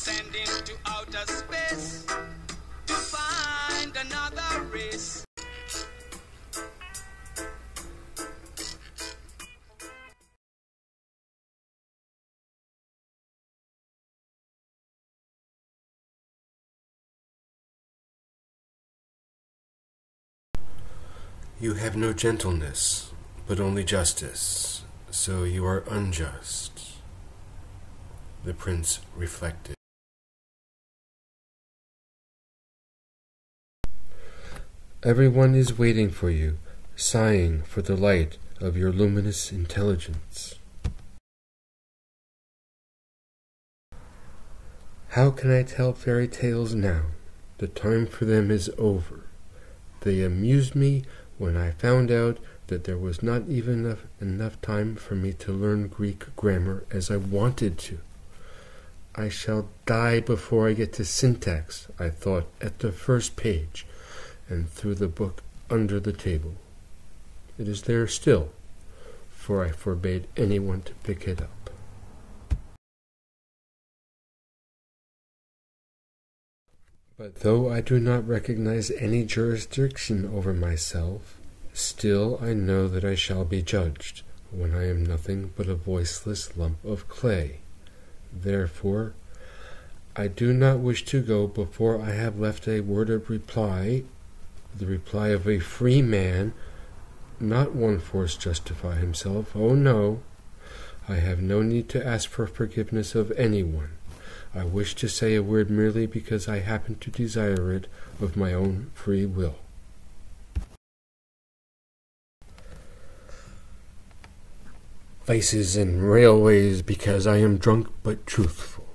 send into outer space to find another race. You have no gentleness, but only justice, so you are unjust. The prince reflected. Everyone is waiting for you, sighing for the light of your luminous intelligence. How can I tell fairy tales now? The time for them is over. They amused me when I found out that there was not even enough time for me to learn Greek grammar as I wanted to. I shall die before I get to syntax, I thought at the first page, and threw the book under the table. It is there still, for I forbade anyone to pick it up. But though I do not recognize any jurisdiction over myself, still I know that I shall be judged, when I am nothing but a voiceless lump of clay. Therefore, I do not wish to go before I have left a word of reply, the reply of a free man, not one forced to justify himself. Oh no, I have no need to ask for forgiveness of anyone. I wish to say a word merely because I happen to desire it of my own free will. Vices and railways because I am drunk but truthful.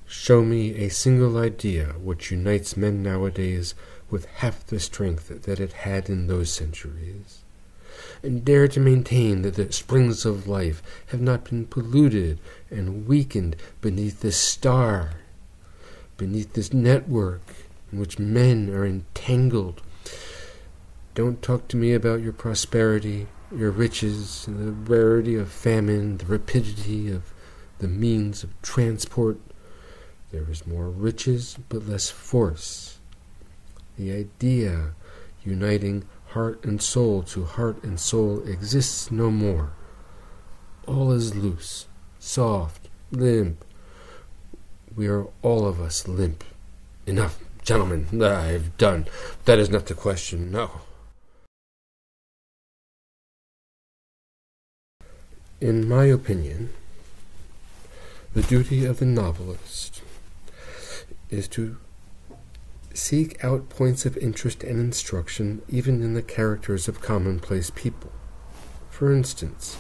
Show me a single idea which unites men nowadays with half the strength that it had in those centuries, and dare to maintain that the springs of life have not been polluted and weakened beneath this star, beneath this network in which men are entangled. Don't talk to me about your prosperity, your riches, and the rarity of famine, the rapidity of the means of transport. There is more riches, but less force. The idea uniting heart and soul to heart and soul exists no more. All is loose, soft, limp. We are all of us limp. Enough, gentlemen, I've done. That is not the question, no. In my opinion, the duty of the novelist is to seek out points of interest and instruction even in the characters of commonplace people. For instance,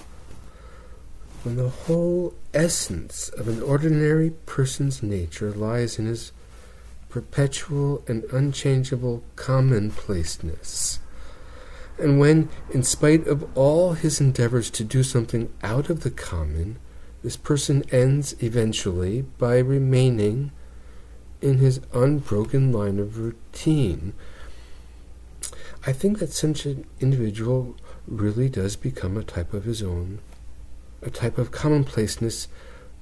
when the whole essence of an ordinary person's nature lies in his perpetual and unchangeable commonplaceness, and when, in spite of all his endeavors to do something out of the common, this person ends eventually by remaining in his unbroken line of routine, I think that such an individual really does become a type of his own, a type of commonplaceness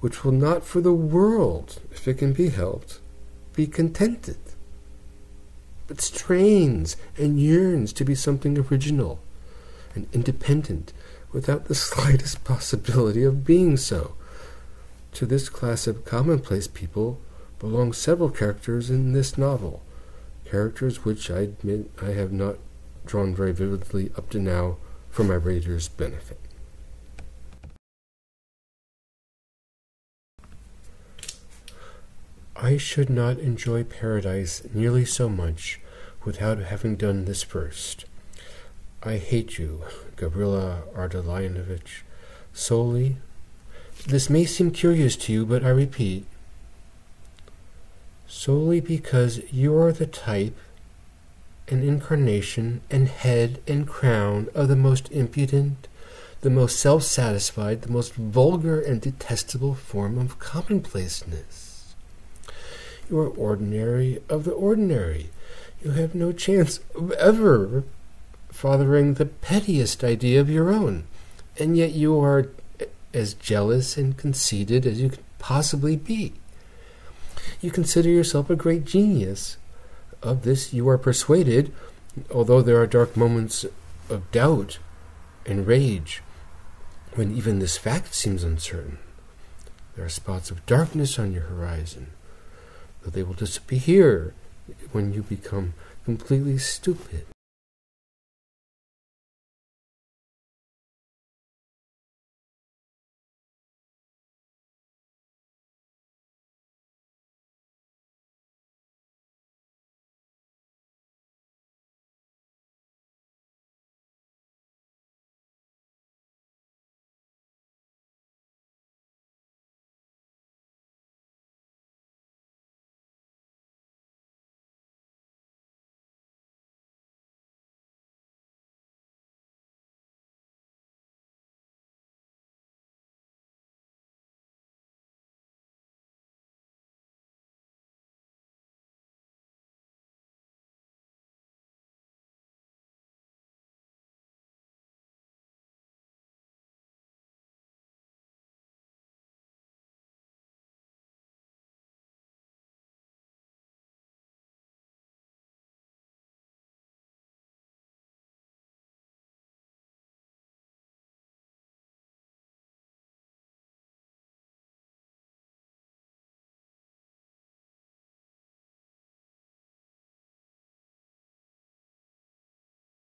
which will not for the world, if it can be helped, be contented, but strains and yearns to be something original and independent without the slightest possibility of being so. To this class of commonplace people belong several characters in this novel, characters which I admit I have not drawn very vividly up to now for my readers' benefit. I should not enjoy paradise nearly so much without having done this first. I hate you, Gavrila Ardalionovich, solely. This may seem curious to you, but I repeat, solely because you are the type and incarnation and head and crown of the most impudent, the most self-satisfied, the most vulgar and detestable form of commonplaceness. You are ordinary of the ordinary. You have no chance of ever fathering the pettiest idea of your own, and yet you are as jealous and conceited as you can possibly be. You consider yourself a great genius. Of this you are persuaded, although there are dark moments of doubt and rage, when even this fact seems uncertain. There are spots of darkness on your horizon, though they will disappear when you become completely stupid.